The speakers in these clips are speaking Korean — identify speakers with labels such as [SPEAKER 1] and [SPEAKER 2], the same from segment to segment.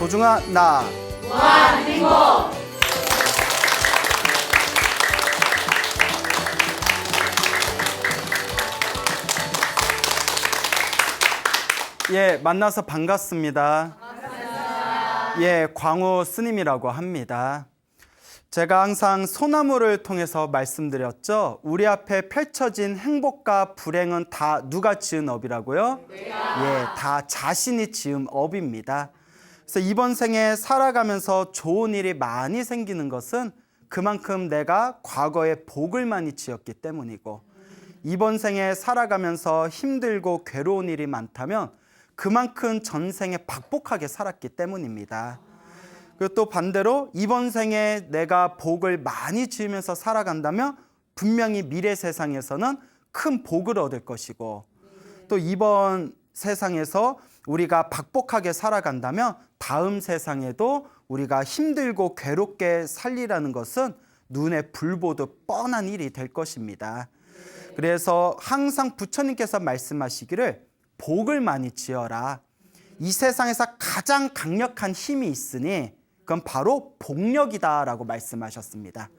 [SPEAKER 1] 소중한 나
[SPEAKER 2] 무한행복.
[SPEAKER 1] 예, 만나서 반갑습니다. 예, 광우 스님이라고 합니다. 제가 항상 소나무를 통해서 말씀드렸죠. 우리 앞에 펼쳐진 행복과 불행은 다 누가 지은 업이라고요? 예, 다 자신이 지은 업입니다. 그래서 이번 생에 살아가면서 좋은 일이 많이 생기는 것은 그만큼 내가 과거에 복을 많이 지었기 때문이고, 이번 생에 살아가면서 힘들고 괴로운 일이 많다면 그만큼 전생에 박복하게 살았기 때문입니다. 그리고 또 반대로 이번 생에 내가 복을 많이 지으면서 살아간다면 분명히 미래 세상에서는 큰 복을 얻을 것이고, 또 이번 세상에서 우리가 박복하게 살아간다면 다음 세상에도 우리가 힘들고 괴롭게 살리라는 것은 눈에 불 보듯 뻔한 일이 될 것입니다. 그래서 항상 부처님께서 말씀하시기를 복을 많이 지어라. 이 세상에서 가장 강력한 힘이 있으니 그건 바로 복력이다라고 말씀하셨습니다.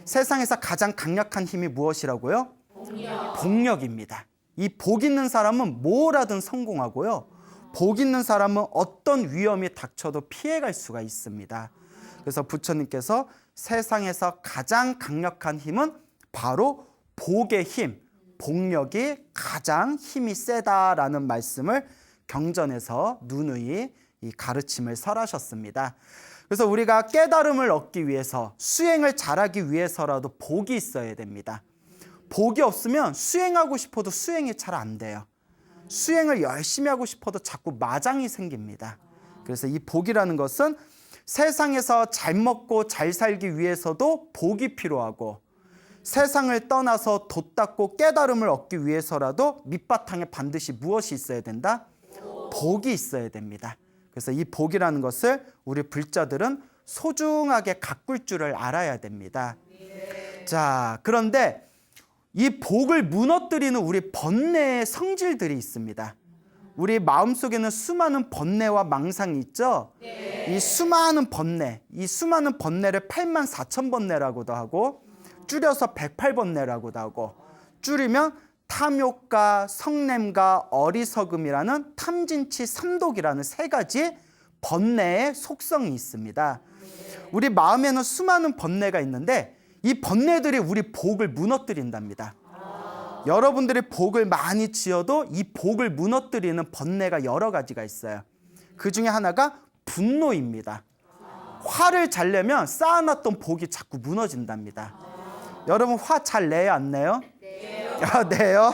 [SPEAKER 1] 세상에서 가장 강력한 힘이 무엇이라고요? 복력입니다. 이 복 있는 사람은 뭘 하든 성공하고요. 복 있는 사람은 어떤 위험이 닥쳐도 피해갈 수가 있습니다. 그래서 부처님께서 세상에서 가장 강력한 힘은 바로 복의 힘, 복력이 가장 힘이 세다라는 말씀을 경전에서 누누이 이 가르침을 설하셨습니다. 그래서 우리가 깨달음을 얻기 위해서, 수행을 잘하기 위해서라도 복이 있어야 됩니다. 복이 없으면 수행하고 싶어도 수행이 잘 안 돼요. 수행을 열심히 하고 싶어도 자꾸 마장이 생깁니다. 그래서 이 복이라는 것은 세상에서 잘 먹고 잘 살기 위해서도 복이 필요하고, 세상을 떠나서 돛닦고 깨달음을 얻기 위해서라도 밑바탕에 반드시 무엇이 있어야 된다? 복이 있어야 됩니다. 그래서 이 복이라는 것을 우리 불자들은 소중하게 가꿀 줄을 알아야 됩니다. 자, 그런데 이 복을 무너뜨리는 우리 번뇌의 성질들이 있습니다. 우리 마음속에는 수많은 번뇌와 망상이 있죠. 이 수많은 번뇌, 이 수많은 번뇌를 84,000번뇌라고도 하고, 줄여서 108번뇌라고도 하고, 줄이면 탐욕과 성냄과 어리석음이라는 탐진치 삼독이라는 세 가지 번뇌의 속성이 있습니다. 우리 마음에는 수많은 번뇌가 있는데 이 번뇌들이 우리 복을 무너뜨린답니다. 여러분들이 복을 많이 지어도 이 복을 무너뜨리는 번뇌가 여러 가지가 있어요. 그 중에 하나가 분노입니다. 화를 잘 내면 쌓아놨던 복이 자꾸 무너진답니다. 여러분 화 잘 내요, 안 내요? 아, 내요?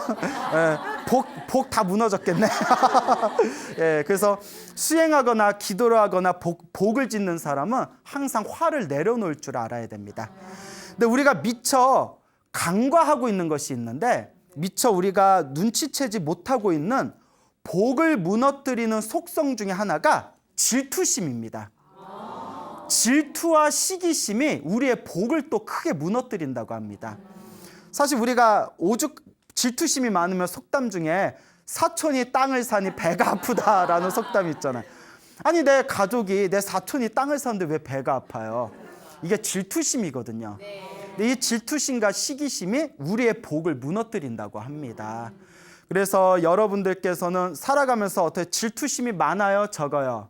[SPEAKER 1] 복 다 무너졌겠네. 예, 그래서 수행하거나 기도를 하거나 복을 짓는 사람은 항상 화를 내려놓을 줄 알아야 됩니다. 근데 우리가 미처 간과하고 있는 것이 있는데, 미처 우리가 눈치채지 못하고 있는 복을 무너뜨리는 속성 중에 하나가 질투심입니다. 질투와 시기심이 우리의 복을 또 크게 무너뜨린다고 합니다. 사실 우리가 오죽 질투심이 많으면 속담 중에 사촌이 땅을 사니 배가 아프다라는 속담이 있잖아요. 아니 내 가족이, 내 사촌이 땅을 사는데 왜 배가 아파요? 이게 질투심이거든요. 근데 이 질투심과 시기심이 우리의 복을 무너뜨린다고 합니다. 그래서 여러분들께서는 살아가면서 어떻게 질투심이 많아요? 적어요?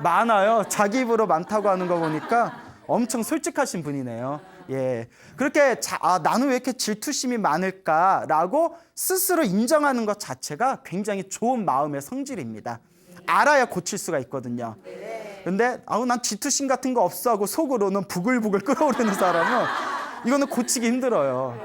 [SPEAKER 1] 많아요. 자기 입으로 많다고 하는 거 보니까 엄청 솔직하신 분이네요. 예, 그렇게 나는 왜 이렇게 질투심이 많을까라고 스스로 인정하는 것 자체가 굉장히 좋은 마음의 성질입니다. 알아야 고칠 수가 있거든요. 근데 난 질투심 같은 거 없어 하고 속으로는 부글부글 끓어오르는 사람은 이거는 고치기 힘들어요.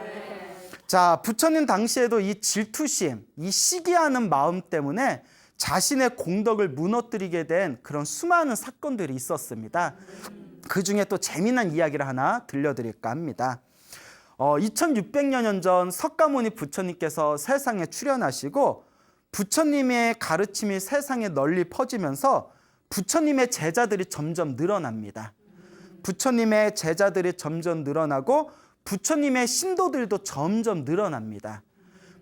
[SPEAKER 1] 자, 부처님 당시에도 이 질투심, 이 시기하는 마음 때문에 자신의 공덕을 무너뜨리게 된 그런 수많은 사건들이 있었습니다. 그 중에 또 재미난 이야기를 하나 들려드릴까 합니다. 2600여 년 전 석가모니 부처님께서 세상에 출현하시고, 부처님의 가르침이 세상에 널리 퍼지면서 부처님의 제자들이 점점 늘어납니다. 부처님의 제자들이 점점 늘어나고 부처님의 신도들도 점점 늘어납니다.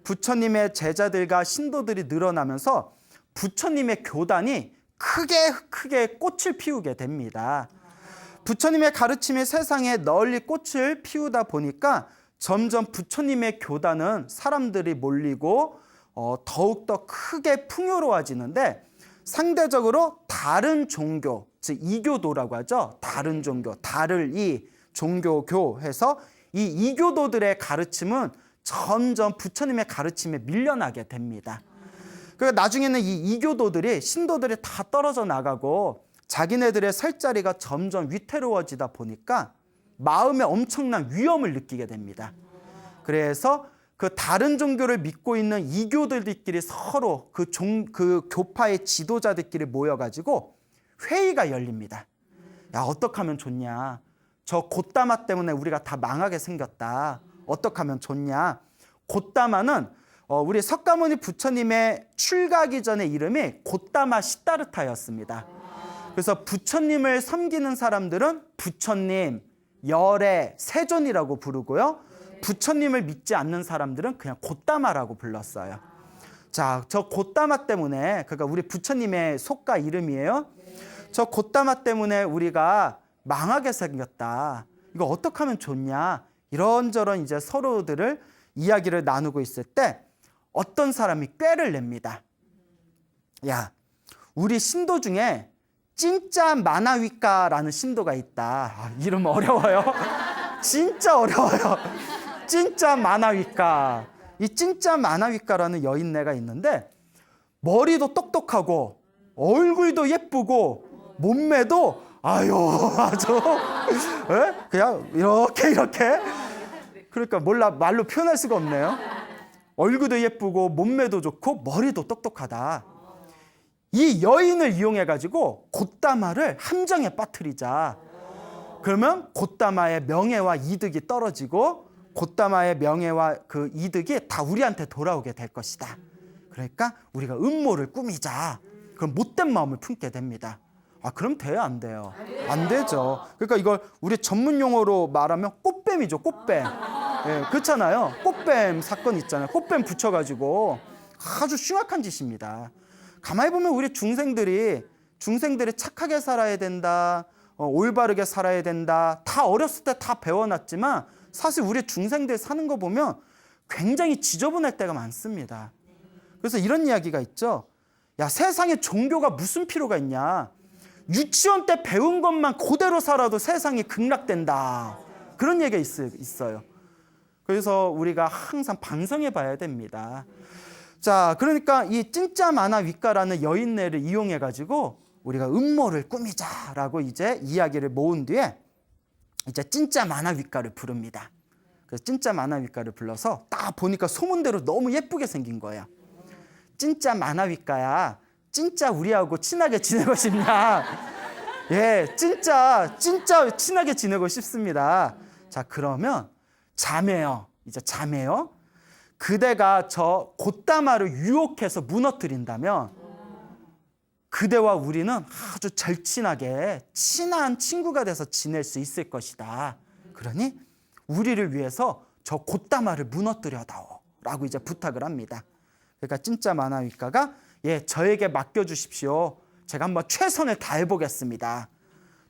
[SPEAKER 1] 부처님의 제자들과 신도들이 늘어나면서 부처님의 교단이 크게 꽃을 피우게 됩니다. 부처님의 가르침이 세상에 널리 꽃을 피우다 보니까 점점 부처님의 교단은 사람들이 몰리고 더욱더 크게 풍요로워지는데, 상대적으로 다른 종교, 즉 이교도라고 하죠. 다른 종교, 다를 이 종교교 해서 이 이교도들의 가르침은 점점 부처님의 가르침에 밀려나게 됩니다. 그러니까 나중에는 이 이교도들이, 신도들이 다 떨어져 나가고 자기네들의 살 자리가 점점 위태로워지다 보니까 마음에 엄청난 위험을 느끼게 됩니다. 그래서 그 다른 종교를 믿고 있는 이교도들끼리 서로 그 교파의 지도자들끼리 모여가지고 회의가 열립니다. 야, 어떻게 하면 좋냐? 저 곶다마 때문에 우리가 다 망하게 생겼다. 어떻게 하면 좋냐? 곶다마는 우리 석가모니 부처님의 출가하기 전에 이름이 곶다마 시다르타였습니다. 그래서 부처님을 섬기는 사람들은 부처님, 열애, 세존이라고 부르고요. 부처님을 믿지 않는 사람들은 그냥 곶다마라고 불렀어요. 자, 저 곶다마 때문에, 그러니까 우리 부처님의 속가 이름이에요. 저 곶다마 때문에 우리가 망하게 생겼다. 이거 어떻게 하면 좋냐? 이런저런 이제 서로들을 이야기를 나누고 있을 때 어떤 사람이 꾀를 냅니다. 야, 우리 신도 중에 진짜 마나위까라는 신도가 있다. 아, 이름 어려워요. 진짜 어려워요. 진짜 마나위까. 이 진짜 마나위까라는 여인네가 있는데 머리도 똑똑하고 얼굴도 예쁘고 몸매도 아유 아주 그냥 이렇게 그러니까 몰라 말로 표현할 수가 없네요. 얼굴도 예쁘고 몸매도 좋고 머리도 똑똑하다. 이 여인을 이용해가지고 곶다마를 함정에 빠뜨리자. 그러면 곶다마의 명예와 이득이 떨어지고 곶다마의 명예와 그 이득이 다 우리한테 돌아오게 될 것이다. 그러니까 우리가 음모를 꾸미자. 그럼 못된 마음을 품게 됩니다. 아, 그럼 돼요, 안 돼요? 안 되죠. 그러니까 이걸 우리 전문 용어로 말하면 꽃뱀이죠, 꽃뱀. 예, 그렇잖아요. 꽃뱀 사건 있잖아요. 꽃뱀 붙여가지고 아주 흉악한 짓입니다. 가만히 보면 우리 중생들이 착하게 살아야 된다, 올바르게 살아야 된다, 다 어렸을 때 다 배워놨지만 사실 우리 중생들 사는 거 보면 굉장히 지저분할 때가 많습니다. 그래서 이런 이야기가 있죠. 야, 세상에 종교가 무슨 필요가 있냐? 유치원 때 배운 것만 그대로 살아도 세상이 극락된다. 그런 얘기가 있어요. 그래서 우리가 항상 반성해 봐야 됩니다. 자, 그러니까 이 진짜 마나위까라는 여인네를 이용해 가지고 우리가 음모를 꾸미자라고 이제 이야기를 모은 뒤에 이제 진짜 마나위까를 부릅니다. 그래서 진짜 마나위까를 불러서 딱 보니까 소문대로 너무 예쁘게 생긴 거예요. 진짜 마나위까야, 진짜 우리하고 친하게 지내고 싶냐? 예, 진짜 친하게 지내고 싶습니다. 자, 그러면 자매요. 이제 자매요. 그대가 저 곶다마를 유혹해서 무너뜨린다면 그대와 우리는 아주 절친하게 친한 친구가 돼서 지낼 수 있을 것이다. 그러니 우리를 위해서 저 곶다마를 무너뜨려다오 라고 이제 부탁을 합니다. 그러니까 진짜 마나위까가 예, 저에게 맡겨주십시오. 제가 한번 최선을 다해보겠습니다.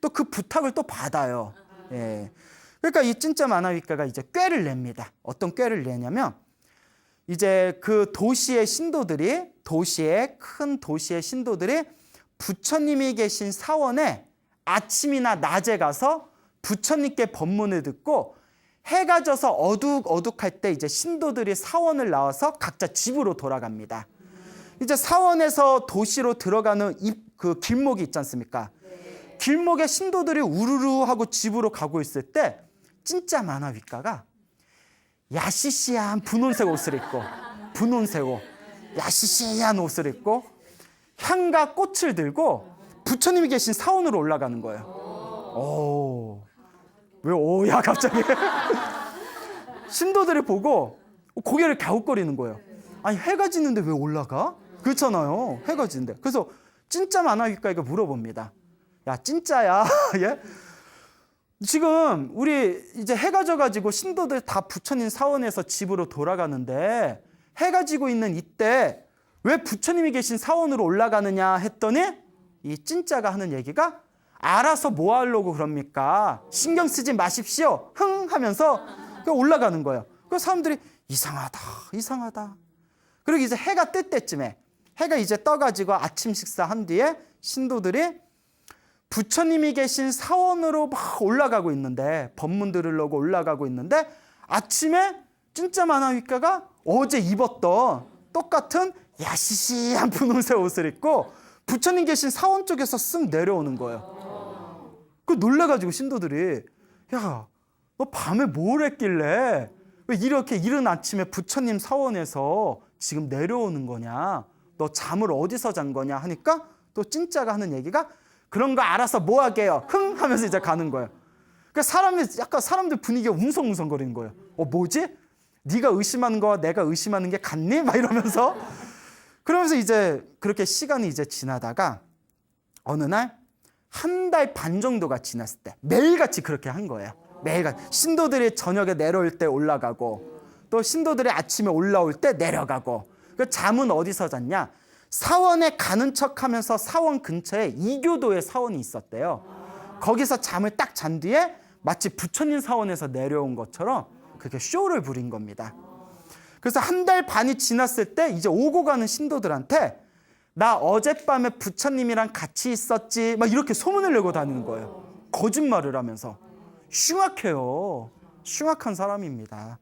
[SPEAKER 1] 또 그 부탁을 또 받아요. 예. 그러니까 이 진짜 마나위까가 이제 꾀를 냅니다. 어떤 꾀를 내냐면 이제 그 큰 도시의 신도들이 부처님이 계신 사원에 아침이나 낮에 가서 부처님께 법문을 듣고 해가 져서 어둑어둑할 때 이제 신도들이 사원을 나와서 각자 집으로 돌아갑니다. 이제 사원에서 도시로 들어가는 그 길목이 있지 않습니까? 길목에 신도들이 우르르 하고 집으로 가고 있을 때 진짜 마나위까가 야시시한 분홍색 옷을 입고 야시시한 옷을 입고 향과 꽃을 들고 부처님이 계신 사원으로 올라가는 거예요. 오, 왜 오야 갑자기? 신도들이 보고 고개를 갸웃거리는 거예요. 아니 해가 지는데 왜 올라가? 그렇잖아요. 해가 지는데. 그래서 진짜 마나위까가 물어봅니다. 야, 진짜야? 예? 지금 우리 이제 해가 져가지고 신도들 다 부처님 사원에서 집으로 돌아가는데 해가 지고 있는 이때 왜 부처님이 계신 사원으로 올라가느냐 했더니 이 찐자가 하는 얘기가 알아서 뭐 하려고 그럽니까? 신경 쓰지 마십시오. 흥 하면서 올라가는 거예요. 그래서 사람들이 이상하다, 이상하다. 그리고 이제 해가 뜰 때쯤에 해가 이제 떠가지고 아침 식사한 뒤에 신도들이 부처님이 계신 사원으로 막 올라가고 있는데, 법문 들으려고 올라가고 있는데, 아침에 진짜 만화위가가 어제 입었던 똑같은 야시시한 분홍색 옷을 입고 부처님 계신 사원 쪽에서 쓱 내려오는 거예요. 그 놀라가지고 신도들이, 야, 너 밤에 뭘 했길래 왜 이렇게 이른 아침에 부처님 사원에서 지금 내려오는 거냐? 너 잠을 어디서 잔 거냐? 하니까 또 찐자가 하는 얘기가 그런 거 알아서 뭐 하게요? 흥 하면서 이제 가는 거예요. 그러니까 약간 사람들 분위기가 웅성웅성거리는 거예요. 뭐지? 네가 의심하는 거와 내가 의심하는 게 같니? 막 이러면서 그러면서 이제 그렇게 시간이 이제 지나다가 어느 날 한 달 반 정도가 지났을 때 매일같이 그렇게 한 거예요. 매일같이 신도들이 저녁에 내려올 때 올라가고 또 신도들이 아침에 올라올 때 내려가고. 그 잠은 어디서 잤냐? 사원에 가는 척하면서 사원 근처에 이교도의 사원이 있었대요. 거기서 잠을 딱 잔 뒤에 마치 부처님 사원에서 내려온 것처럼 그렇게 쇼를 부린 겁니다. 그래서 한 달 반이 지났을 때 이제 오고 가는 신도들한테 나 어젯밤에 부처님이랑 같이 있었지 막 이렇게 소문을 내고 다니는 거예요. 거짓말을 하면서. 흉악해요. 흉악한 사람입니다.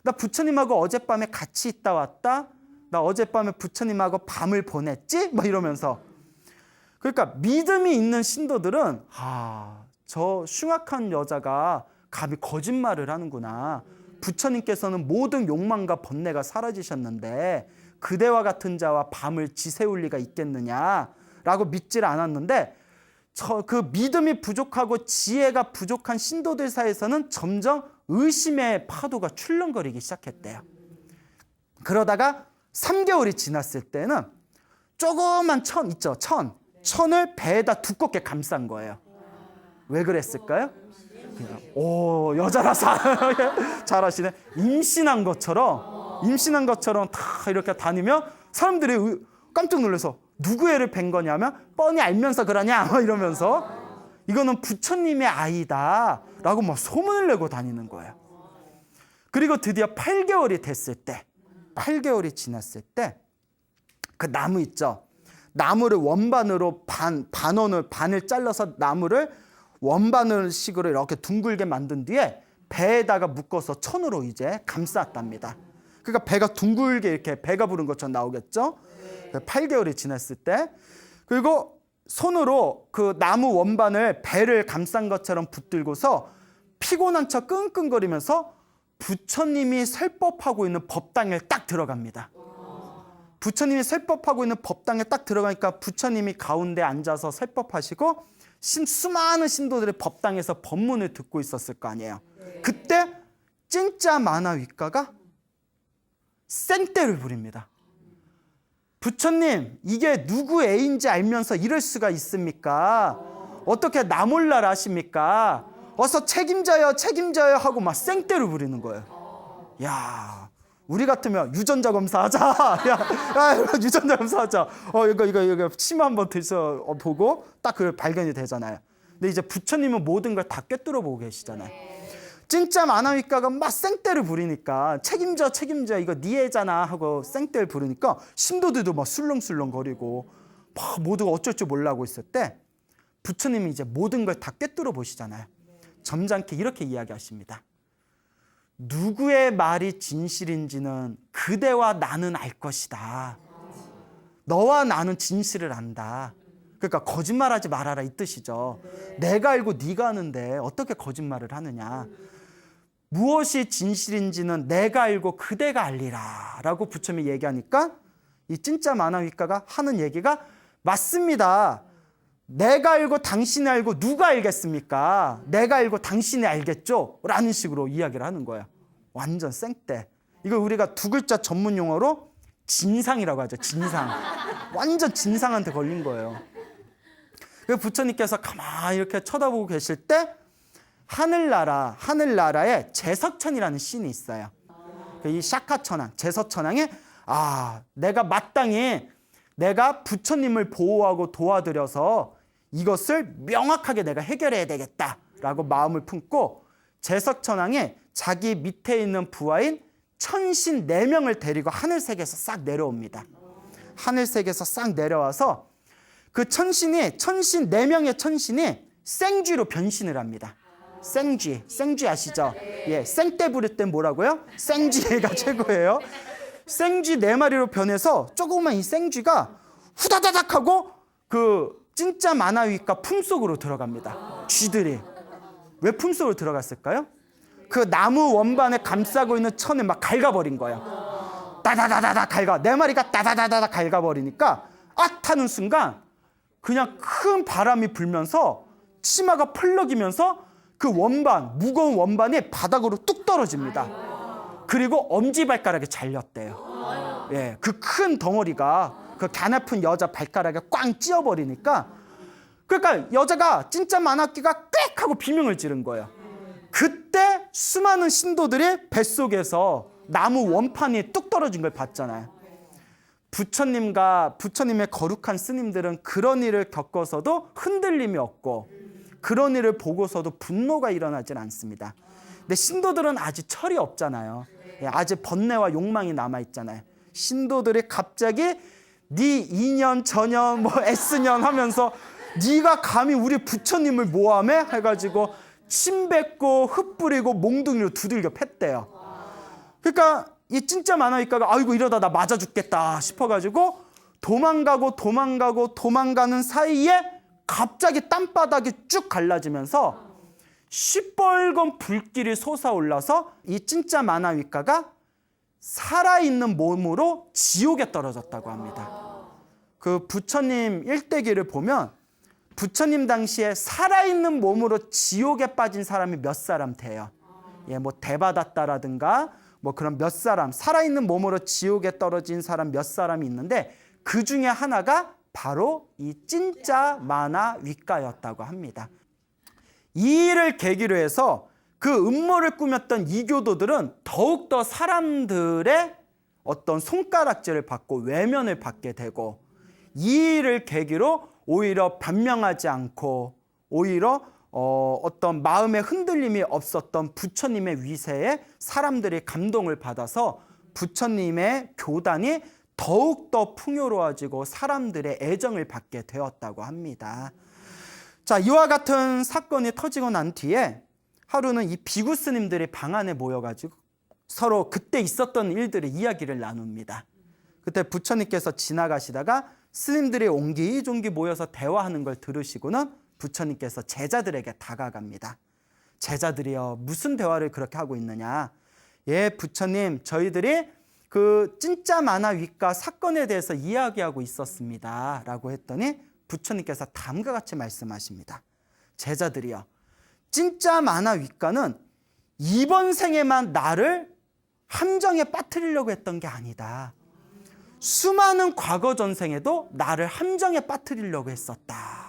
[SPEAKER 1] 나 부처님하고 어젯밤에 같이 있다 왔다. 나 어젯밤에 부처님하고 밤을 보냈지? 막 이러면서. 그러니까 믿음이 있는 신도들은 저 흉악한 여자가 감히 거짓말을 하는구나. 부처님께서는 모든 욕망과 번뇌가 사라지셨는데 그대와 같은 자와 밤을 지새울 리가 있겠느냐라고 믿질 않았는데 그 믿음이 부족하고 지혜가 부족한 신도들 사이에서는 점점 의심의 파도가 출렁거리기 시작했대요. 그러다가 3개월이 지났을 때는 조그만 천 있죠. 천을 배에다 두껍게 감싼 거예요. 왜 그랬을까요? 여자라서 잘하시네. 임신한 것처럼 다 이렇게 다니면 사람들이 깜짝 놀라서 누구 애를 뵌 거냐면 뻔히 알면서 그러냐 이러면서 이거는 부처님의 아이다 라고 막 소문을 내고 다니는 거예요. 그리고 드디어 8개월이 됐을 때 8개월이 지났을 때 그 나무 있죠. 나무를 원반으로 반을 잘라서 나무를 원바늘 식으로 이렇게 둥글게 만든 뒤에 배에다가 묶어서 천으로 이제 감쌌답니다. 그러니까 배가 둥글게 이렇게 배가 부른 것처럼 나오겠죠. 8개월이 지났을 때 그리고 손으로 그 나무 원반을 배를 감싼 것처럼 붙들고서 피곤한 척 끙끙거리면서 부처님이 설법하고 있는 법당에 딱 들어갑니다. 부처님이 설법하고 있는 법당에 딱 들어가니까 부처님이 가운데 앉아서 설법하시고 수많은 신도들의 법당에서 법문을 듣고 있었을 거 아니에요. 그때 진짜 만화위가가 생떼를 부립니다. 부처님, 이게 누구 애인지 알면서 이럴 수가 있습니까? 어떻게 나 몰라라 하십니까? 어서 책임져요 하고 막 생떼를 부리는 거예요. 야, 우리 같으면 유전자 검사하자. 야, 유전자 검사하자. 이거 침 한번 드셔 보고 딱 그 발견이 되잖아요. 근데 이제 부처님은 모든 걸 다 꿰뚫어 보고 계시잖아요. 진짜 만화위가가 막 생떼를 부리니까 책임져 이거 네 애잖아 하고 생떼를 부르니까 신도들도 막 술렁술렁거리고 막 모두가 어쩔 줄 몰라하고 있을 때 부처님이 이제 모든 걸 다 꿰뚫어 보시잖아요. 점잖게 이렇게 이야기하십니다. 누구의 말이 진실인지는 그대와 나는 알 것이다. 너와 나는 진실을 안다. 그러니까 거짓말하지 말아라 이 뜻이죠. 내가 알고 네가 아는데 어떻게 거짓말을 하느냐. 무엇이 진실인지는 내가 알고 그대가 알리라 라고 부처님이 얘기하니까 이 진짜 만화위가가 하는 얘기가 맞습니다. 내가 알고 당신이 알고 누가 알겠습니까? 내가 알고 당신이 알겠죠? 라는 식으로 이야기를 하는 거예요. 완전 생떼. 이거 우리가 두 글자 전문 용어로 진상이라고 하죠. 진상. 완전 진상한테 걸린 거예요. 그래서 부처님께서 가만히 이렇게 쳐다보고 계실 때 하늘나라에 제석천이라는 신이 있어요. 이 샤카천왕, 제석천왕이 내가 마땅히 내가 부처님을 보호하고 도와드려서 이것을 명확하게 내가 해결해야 되겠다라고 마음을 품고 제석천왕이 자기 밑에 있는 부하인 천신 4명을 데리고 하늘색에서 싹 내려옵니다. 하늘색에서 싹 내려와서 그 천신 4명의 천신이 생쥐로 변신을 합니다. 생쥐 아시죠? 예, 생떼 부릴 땐 뭐라고요? 생쥐가 최고예요. 생쥐 4마리로 변해서 조그만 이 생쥐가 후다다닥 하고 그 진짜 만화위과 품속으로 들어갑니다. 쥐들이. 왜 품속으로 들어갔을까요? 그 나무 원반에 감싸고 있는 천을 막 갉아버린 거예요. 따다다다다 갉아. 4마리가 따다다다다 갉아버리니까 앗 하는 순간 그냥 큰 바람이 불면서 치마가 펄럭이면서 그 원반, 무거운 원반이 바닥으로 뚝 떨어집니다. 그리고 엄지발가락에 잘렸대요. 예, 그 큰 덩어리가 그 가나픈 여자 발가락에 꽝 찧어버리니까 그러니까 여자가 진짜 만화기가 꽥 하고 비명을 지른 거예요. 그때 수많은 신도들이 뱃속에서 나무 원판이 뚝 떨어진 걸 봤잖아요. 부처님과 부처님의 거룩한 스님들은 그런 일을 겪어서도 흔들림이 없고 그런 일을 보고서도 분노가 일어나질 않습니다. 근데 신도들은 아직 철이 없잖아요. 아직 번뇌와 욕망이 남아있잖아요. 신도들이 갑자기 네 이년 저년 뭐 S년 하면서 네가 감히 우리 부처님을 모함해? 해가지고 침 뱉고 흙 뿌리고 몽둥이로 두들겨 팼대요. 그러니까 이 진짜 만화위과가 아이고 이러다 나 맞아 죽겠다 싶어가지고 도망가는 사이에 갑자기 땅바닥이 쭉 갈라지면서 시뻘건 불길이 솟아올라서 이 진짜 만화위과가 살아있는 몸으로 지옥에 떨어졌다고 합니다. 그 부처님 일대기를 보면 부처님 당시에 살아있는 몸으로 지옥에 빠진 사람이 몇 사람 돼요. 예, 뭐 대바다따라든가 뭐 그런 몇 사람, 살아있는 몸으로 지옥에 떨어진 사람 몇 사람이 있는데 그 중에 하나가 바로 이 진짜 만화위과였다고 합니다. 이 일을 계기로 해서 그 음모를 꾸몄던 이교도들은 더욱더 사람들의 어떤 손가락질을 받고 외면을 받게 되고 이 일을 계기로 오히려 변명하지 않고 오히려 어떤 마음의 흔들림이 없었던 부처님의 위세에 사람들이 감동을 받아서 부처님의 교단이 더욱더 풍요로워지고 사람들의 애정을 받게 되었다고 합니다. 자, 이와 같은 사건이 터지고 난 뒤에 하루는 이 비구 스님들이 방 안에 모여가지고 서로 그때 있었던 일들의 이야기를 나눕니다. 그때 부처님께서 지나가시다가 스님들이 옹기종기 모여서 대화하는 걸 들으시고는 부처님께서 제자들에게 다가갑니다. 제자들이여, 무슨 대화를 그렇게 하고 있느냐? 예, 부처님, 저희들이 그 진짜 만화위과 사건에 대해서 이야기하고 있었습니다. 라고 했더니 부처님께서 다음과 같이 말씀하십니다. 제자들이여, 진짜 만화위과는 이번 생에만 나를 함정에 빠뜨리려고 했던 게 아니다. 수많은 과거 전생에도 나를 함정에 빠뜨리려고 했었다.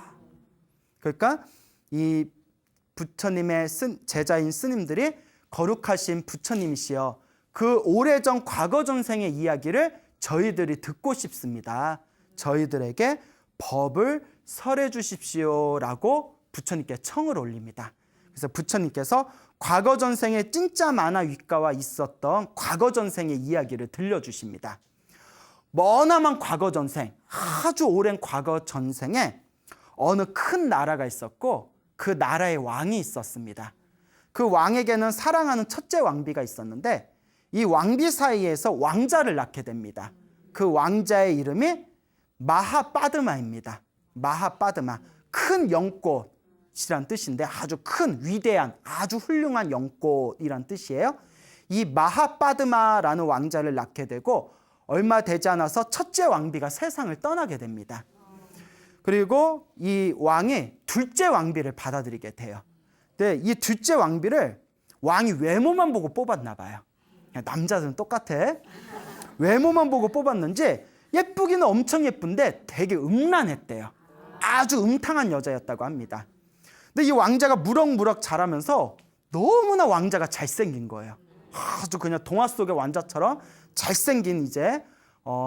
[SPEAKER 1] 그러니까 이 부처님의 제자인 스님들이 거룩하신 부처님이시여, 그 오래전 과거 전생의 이야기를 저희들이 듣고 싶습니다. 저희들에게 법을 설해 주십시오라고 부처님께 청을 올립니다. 그래서 부처님께서 과거 전생의 진짜 만화위과와 있었던 과거 전생의 이야기를 들려주십니다. 머나먼 과거 전생, 아주 오랜 과거 전생에 어느 큰 나라가 있었고 그 나라의 왕이 있었습니다. 그 왕에게는 사랑하는 첫째 왕비가 있었는데 이 왕비 사이에서 왕자를 낳게 됩니다. 그 왕자의 이름이 마하빠드마입니다. 마하빠드마, 큰 연꽃이란 뜻인데 아주 큰 위대한 아주 훌륭한 연꽃이란 뜻이에요. 이 마하빠드마라는 왕자를 낳게 되고 얼마 되지 않아서 첫째 왕비가 세상을 떠나게 됩니다. 그리고 이 왕이 둘째 왕비를 받아들이게 돼요. 근데 이 둘째 왕비를 왕이 외모만 보고 뽑았나 봐요. 남자들은 똑같아. 외모만 보고 뽑았는지 예쁘기는 엄청 예쁜데 되게 음란했대요. 아주 음탕한 여자였다고 합니다. 근데 이 왕자가 무럭무럭 자라면서 너무나 왕자가 잘생긴 거예요. 아주 그냥 동화 속의 왕자처럼 잘생긴 이제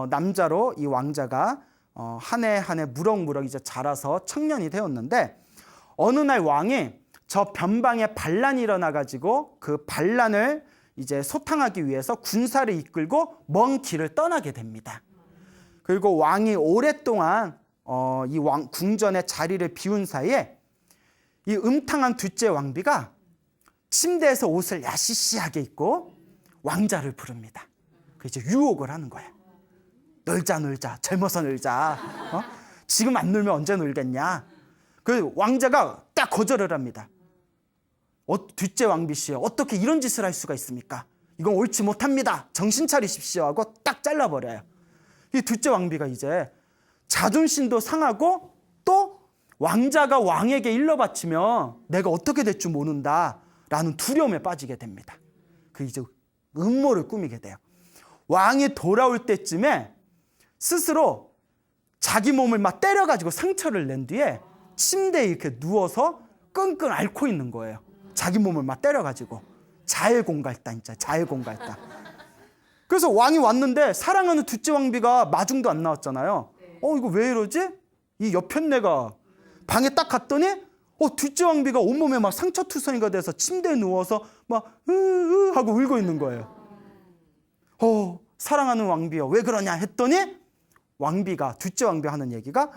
[SPEAKER 1] 남자로 이 왕자가 한 해 한 해 무럭무럭 이제 자라서 청년이 되었는데, 어느 날 왕이 저 변방에 반란이 일어나 가지고 그 반란을 이제 소탕하기 위해서 군사를 이끌고 먼 길을 떠나게 됩니다. 그리고 왕이 오랫동안 이 궁전의 자리를 비운 사이에 이 음탕한 둘째 왕비가 침대에서 옷을 야시시하게 입고 왕자를 부릅니다. 그 이제 유혹을 하는 거예요. 놀자, 젊어서 놀자. 지금 안 놀면 언제 놀겠냐. 그 왕자가 딱 거절을 합니다. 둘째 왕비 씨, 어떻게 이런 짓을 할 수가 있습니까? 이건 옳지 못합니다. 정신 차리십시오 하고 딱 잘라버려요. 이 둘째 왕비가 이제 자존심도 상하고 또 왕자가 왕에게 일러바치면 내가 어떻게 될 줄 모른다라는 두려움에 빠지게 됩니다. 그 이제 음모를 꾸미게 돼요. 왕이 돌아올 때쯤에 스스로 자기 몸을 막 때려가지고 상처를 낸 뒤에 침대에 이렇게 누워서 끙끙 앓고 있는 거예요. 자기 몸을 막 때려가지고. 자해공갈단, 진짜 자해공갈단. 그래서 왕이 왔는데 사랑하는 둘째 왕비가 마중도 안 나왔잖아요. 이거 왜 이러지? 이 여편네가 방에 딱 갔더니 둘째 왕비가 온몸에 막 상처투성이가 돼서 침대에 누워서 막 하고 울고 있는 거예요. 사랑하는 왕비여, 왜 그러냐 했더니 둘째 왕비가 하는 얘기가,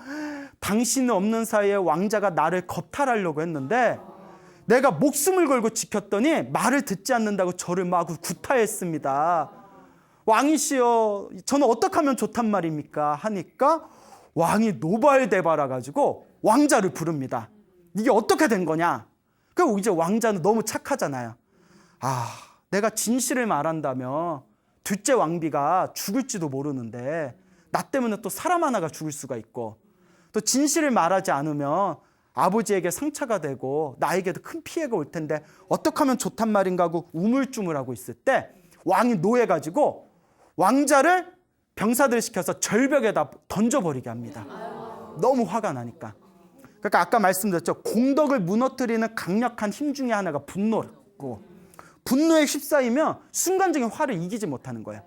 [SPEAKER 1] 당신은 없는 사이에 왕자가 나를 겁탈하려고 했는데 내가 목숨을 걸고 지켰더니 말을 듣지 않는다고 저를 마구 구타했습니다. 왕이시여, 저는 어떻게 하면 좋단 말입니까? 하니까 왕이 노발대발해가지고 왕자를 부릅니다. 이게 어떻게 된 거냐? 그리고 이제 왕자는 너무 착하잖아요. 내가 진실을 말한다면 둘째 왕비가 죽을지도 모르는데 나 때문에 또 사람 하나가 죽을 수가 있고, 또 진실을 말하지 않으면 아버지에게 상처가 되고 나에게도 큰 피해가 올 텐데 어떻게 하면 좋단 말인가 하고 우물쭈물하고 있을 때 왕이 노해가지고 왕자를 병사들을 시켜서 절벽에다 던져버리게 합니다. 너무 화가 나니까. 그러니까 아까 말씀드렸죠. 공덕을 무너뜨리는 강력한 힘 중에 하나가 분노고, 분노에 휩싸이면 순간적인 화를 이기지 못하는 거예요.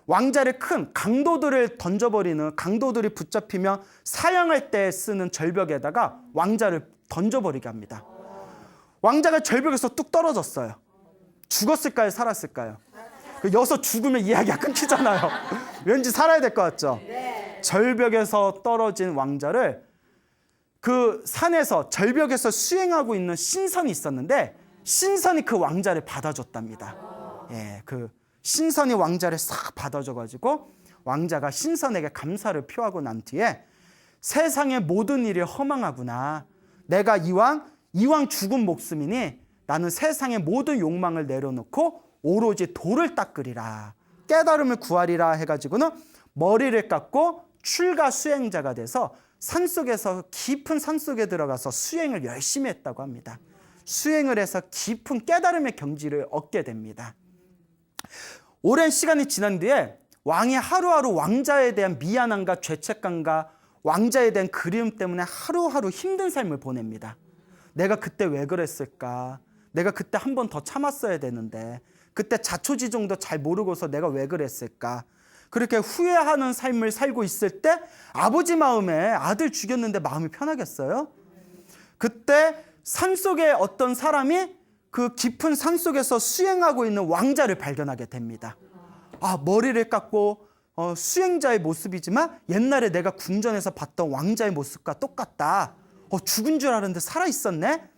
[SPEAKER 1] 왕자를 큰 강도들을 던져버리는, 강도들이 붙잡히면 사형할 때 쓰는 절벽에다가 왕자를 던져버리게 합니다. 왕자가 절벽에서 뚝 떨어졌어요. 죽었을까요? 살았을까요? 여기서 죽으면 이야기가 끊기잖아요. 왠지 살아야 될 것 같죠? 절벽에서 떨어진 왕자를 그 산에서, 절벽에서 수행하고 있는 신선이 있었는데 신선이 그 왕자를 받아줬답니다. 그 신선이 왕자를 싹 받아줘가지고 왕자가 신선에게 감사를 표하고 난 뒤에, 세상의 모든 일이 허망하구나. 내가 이왕 죽은 목숨이니 나는 세상의 모든 욕망을 내려놓고 오로지 도를 닦으리라, 깨달음을 구하리라 해가지고는 머리를 깎고 출가 수행자가 돼서 산속에서, 깊은 산속에 들어가서 수행을 열심히 했다고 합니다. 수행을 해서 깊은 깨달음의 경지를 얻게 됩니다. 오랜 시간이 지난 뒤에 왕이 하루하루 왕자에 대한 미안함과 죄책감과 왕자에 대한 그리움 때문에 하루하루 힘든 삶을 보냅니다. 내가 그때 왜 그랬을까? 내가 그때 한 번 더 참았어야 되는데, 그때 자초지종도 잘 모르고서 내가 왜 그랬을까? 그렇게 후회하는 삶을 살고 있을 때 아버지 마음에 아들 죽였는데 마음이 편하겠어요? 그때 산속에 어떤 사람이 그 깊은 산속에서 수행하고 있는 왕자를 발견하게 됩니다. 머리를 깎고 수행자의 모습이지만 옛날에 내가 궁전에서 봤던 왕자의 모습과 똑같다. 죽은 줄 알았는데 살아있었네?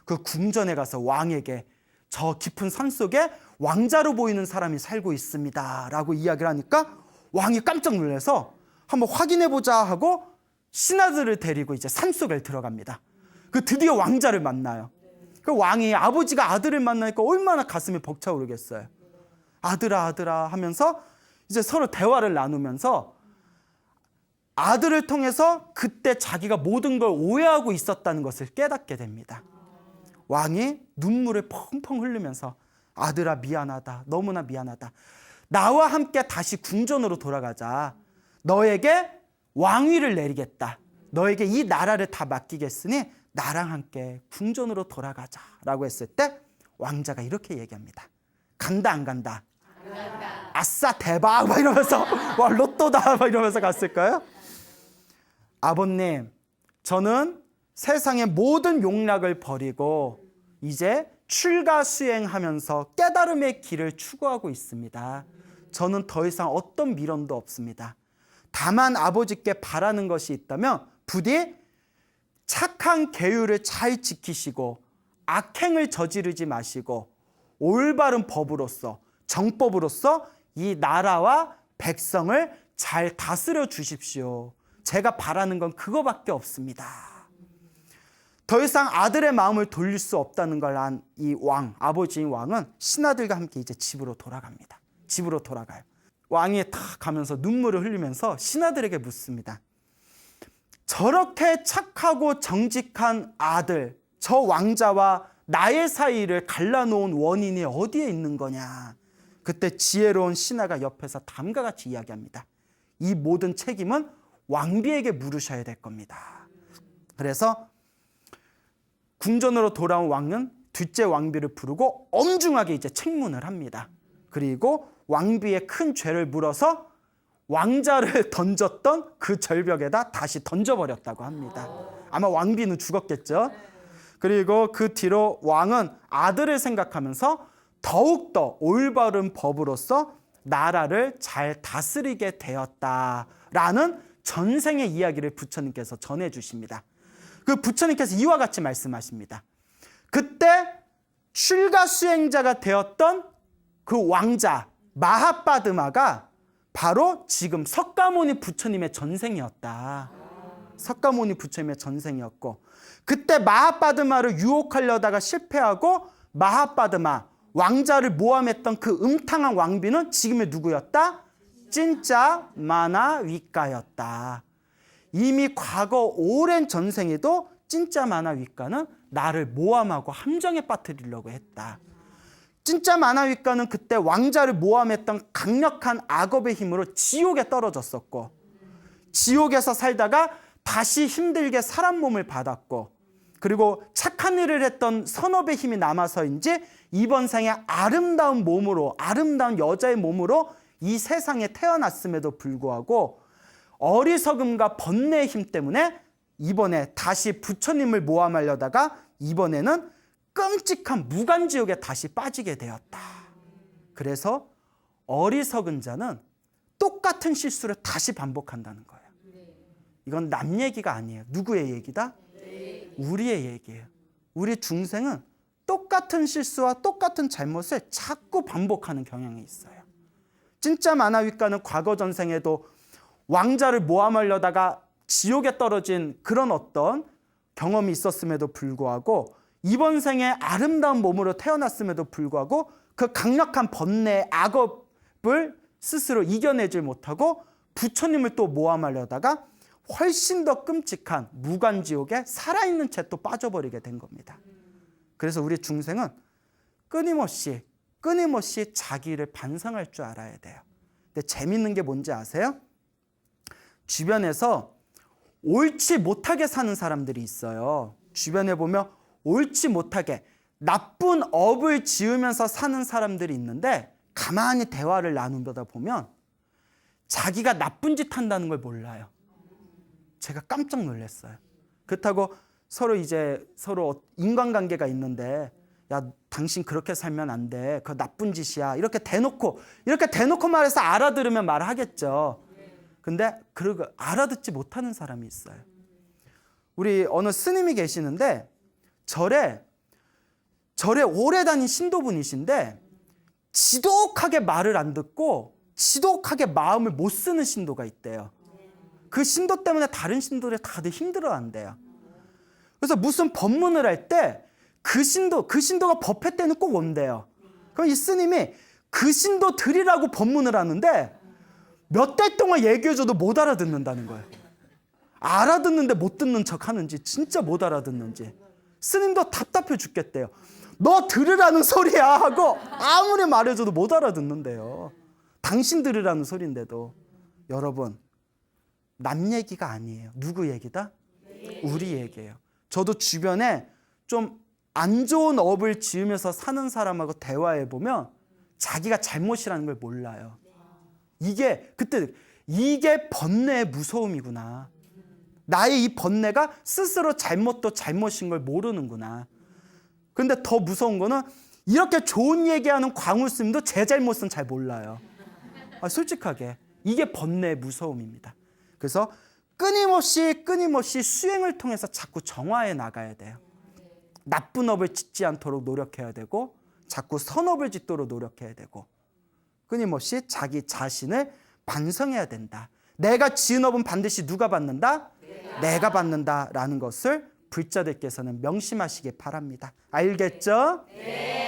[SPEAKER 1] 그 궁전에 가서 왕에게 저 깊은 산속에 왕자로 보이는 사람이 살고 있습니다 라고 이야기를 하니까 왕이 깜짝 놀라서 한번 확인해보자 하고 신하들을 데리고 이제 산속에 들어갑니다. 드디어 왕자를 만나요. 그 왕이, 아버지가 아들을 만나니까 얼마나 가슴이 벅차오르겠어요. 아들아 하면서 이제 서로 대화를 나누면서 아들을 통해서 그때 자기가 모든 걸 오해하고 있었다는 것을 깨닫게 됩니다. 왕이 눈물을 펑펑 흘리면서, 아들아 미안하다, 너무나 미안하다. 나와 함께 다시 궁전으로 돌아가자. 너에게 왕위를 내리겠다. 너에게 이 나라를 다 맡기겠으니 나랑 함께 궁전으로 돌아가자 라고 했을 때 왕자가 이렇게 얘기합니다. 간다 안 간다? 간다. 아싸 대박 막 이러면서 와 로또다 막 이러면서 갔을까요? 아버님, 저는 세상의 모든 욕락을 버리고 이제 출가 수행하면서 깨달음의 길을 추구하고 있습니다. 저는 더 이상 어떤 미련도 없습니다. 다만 아버지께 바라는 것이 있다면 부디 착한 계율을 잘 지키시고 악행을 저지르지 마시고 올바른 법으로서 정법으로서 이 나라와 백성을 잘 다스려 주십시오. 제가 바라는 건 그거밖에 없습니다. 더 이상 아들의 마음을 돌릴 수 없다는 걸 안 이 왕, 아버지인 왕은 신하들과 함께 이제 집으로 돌아갑니다. 집으로 돌아가요. 왕이 탁 가면서 눈물을 흘리면서 신하들에게 묻습니다. 저렇게 착하고 정직한 아들, 저 왕자와 나의 사이를 갈라놓은 원인이 어디에 있는 거냐. 그때 지혜로운 신하가 옆에서 다음과 같이 이야기합니다. 이 모든 책임은 왕비에게 물으셔야 될 겁니다. 그래서 궁전으로 돌아온 왕은 둘째 왕비를 부르고 엄중하게 이제 책문을 합니다. 그리고 왕비의 큰 죄를 물어서 왕자를 던졌던 그 절벽에다 다시 던져버렸다고 합니다. 아마 왕비는 죽었겠죠. 그리고 그 뒤로 왕은 아들을 생각하면서 더욱더 올바른 법으로서 나라를 잘 다스리게 되었다라는 전생의 이야기를 부처님께서 전해주십니다. 그 부처님께서 이와 같이 말씀하십니다. 그때 출가 수행자가 되었던 그 왕자 마하빠드마가 바로 지금 석가모니 부처님의 전생이었다. 석가모니 부처님의 전생이었고, 그때 마하빠드마를 유혹하려다가 실패하고 마하빠드마 왕자를 모함했던 그 음탕한 왕비는 지금의 누구였다? 진짜 마나위까였다. 이미 과거 오랜 전생에도 진짜 마나위까는 나를 모함하고 함정에 빠뜨리려고 했다. 진짜 마나위까는 그때 왕자를 모함했던 강력한 악업의 힘으로 지옥에 떨어졌었고, 지옥에서 살다가 다시 힘들게 사람 몸을 받았고, 그리고 착한 일을 했던 선업의 힘이 남아서인지 이번 생에 아름다운 몸으로, 아름다운 여자의 몸으로 이 세상에 태어났음에도 불구하고 어리석음과 번뇌의 힘 때문에 이번에 다시 부처님을 모함하려다가 이번에는 끔찍한 무간지옥에 다시 빠지게 되었다. 그래서 어리석은 자는 똑같은 실수를 다시 반복한다는 거예요. 이건 남 얘기가 아니에요. 누구의 얘기다? 우리의 얘기예요. 우리 중생은 똑같은 실수와 똑같은 잘못을 자꾸 반복하는 경향이 있어요. 진짜 마나위까는 과거 전생에도 왕자를 모함하려다가 지옥에 떨어진 그런 어떤 경험이 있었음에도 불구하고 이번 생에 아름다운 몸으로 태어났음에도 불구하고 그 강력한 번뇌, 악업을 스스로 이겨내질 못하고 부처님을 또 모함하려다가 훨씬 더 끔찍한 무간지옥에 살아있는 채 또 빠져버리게 된 겁니다. 그래서 우리 중생은 끊임없이 자기를 반성할 줄 알아야 돼요. 근데 재밌는 게 뭔지 아세요? 주변에서 옳지 못하게 사는 사람들이 있어요. 주변에 보면 옳지 못하게 나쁜 업을 지으면서 사는 사람들이 있는데 가만히 대화를 나누다 보면 자기가 나쁜 짓 한다는 걸 몰라요. 제가 깜짝 놀랐어요. 그렇다고 서로 인간관계가 있는데 야, 당신 그렇게 살면 안 돼. 그거 나쁜 짓이야. 이렇게 대놓고 말해서 알아들으면 말하겠죠. 근데 그러고 알아듣지 못하는 사람이 있어요. 우리 어느 스님이 계시는데 절에 오래 다닌 신도분이신데 지독하게 말을 안 듣고 지독하게 마음을 못 쓰는 신도가 있대요. 그 신도 때문에 다른 신도들이 다들 힘들어한대요. 그래서 무슨 법문을 할 때 그 신도가 법회 때는 꼭 온대요. 그럼 이 스님이 그 신도들이라고 법문을 하는데 몇 달 동안 얘기해줘도 못 알아듣는다는 거예요. 알아듣는데 못 듣는 척 하는지 진짜 못 알아듣는지 스님도 답답해 죽겠대요. 너 들으라는 소리야 하고 아무리 말해줘도 못 알아듣는데요. 당신 들으라는 소리인데도. 여러분, 남 얘기가 아니에요. 누구 얘기다? 우리 얘기예요. 저도 주변에 좀 안 좋은 업을 지으면서 사는 사람하고 대화해보면 자기가 잘못이라는 걸 몰라요. 이게 번뇌의 무서움이구나. 나의 이 번뇌가 스스로 잘못도 잘못인 걸 모르는구나. 근데 더 무서운 거는 이렇게 좋은 얘기하는 광우 스님도 제 잘못은 잘 몰라요. 솔직하게 이게 번뇌의 무서움입니다. 그래서 끊임없이 수행을 통해서 자꾸 정화해 나가야 돼요. 나쁜 업을 짓지 않도록 노력해야 되고 자꾸 선업을 짓도록 노력해야 되고 끊임없이 자기 자신을 반성해야 된다. 내가 지은 업은 반드시 누가 받는다? 내가 받는다라는 것을 불자들께서는 명심하시기 바랍니다. 알겠죠? 네.